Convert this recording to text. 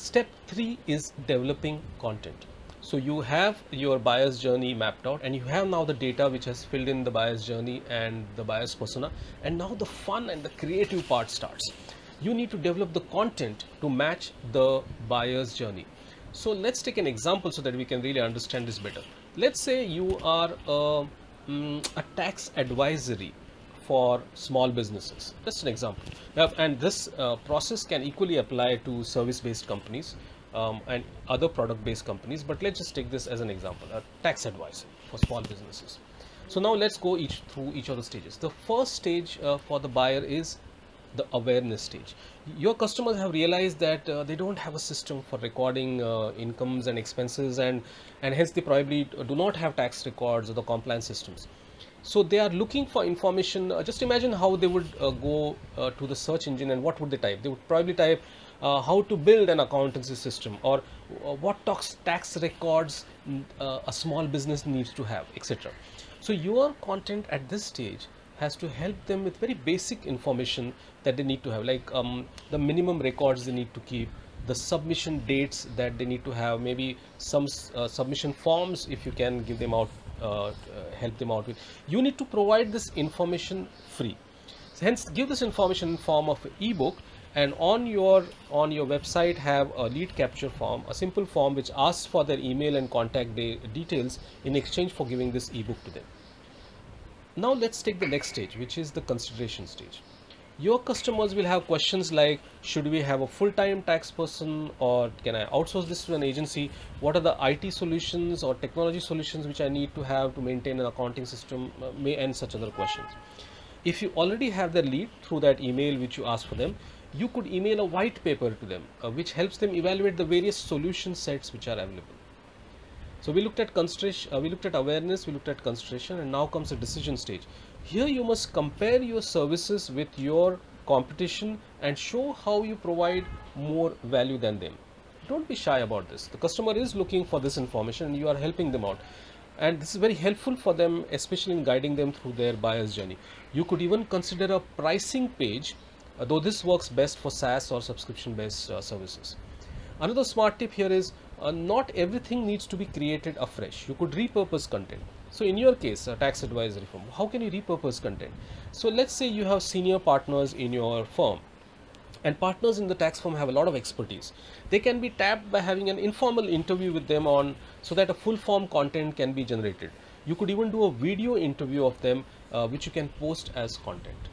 Step 3 is developing content. So you have your buyer's journey mapped out, and you have now the data which has filled in the buyer's journey and the buyer's persona, and now the fun and the creative part starts. You need to develop the content to match the buyer's journey. So let's take an example so that we can really understand this better. Let's say you are a tax advisory for small businesses. Just an example. And this process can equally apply to service-based companies and other product-based companies. But let's just take this as an example, a tax advisor for small businesses. So now let's go through each of the stages. The first stage for the buyer is the awareness stage. Your customers have realized that they don't have a system for recording incomes and expenses, and hence they probably do not have tax records or the compliance systems. So they are looking for information. Just imagine how they would go to the search engine, and what would they type? They would probably type how to build an accountancy system, or what tax records a small business needs to have, etc. So your content at this stage has to help them with very basic information that they need to have, like the minimum records they need to keep, the submission dates that they need to have, maybe some submission forms if you can give them out, help them out with. You need to provide this information free. So hence give this information in form of an ebook, and on your website have a lead capture form, a simple form which asks for their email and contact details in exchange for giving this ebook to them. Now let's take the next stage, which is the consideration stage. Your customers will have questions like, should we have a full-time tax person, or can I outsource this to an agency? What are the IT solutions or technology solutions which I need to have to maintain an accounting system, and such other questions. If you already have their lead through that email which you ask for them, you could email a white paper to them which helps them evaluate the various solution sets which are available. So we looked at consideration, we looked at awareness, we looked at consideration, and now comes the decision stage. Here you must compare your services with your competition and show how you provide more value than them. Don't be shy about this. The customer is looking for this information and you are helping them out. And this is very helpful for them, especially in guiding them through their buyer's journey. You could even consider a pricing page, though this works best for SaaS or subscription-based services. Another smart tip here is not everything needs to be created afresh. You could repurpose content. So in your case, a tax advisory firm, how can you repurpose content? So let's say you have senior partners in your firm, and partners in the tax firm have a lot of expertise. They can be tapped by having an informal interview with them so that a full form content can be generated. You could even do a video interview of them which you can post as content.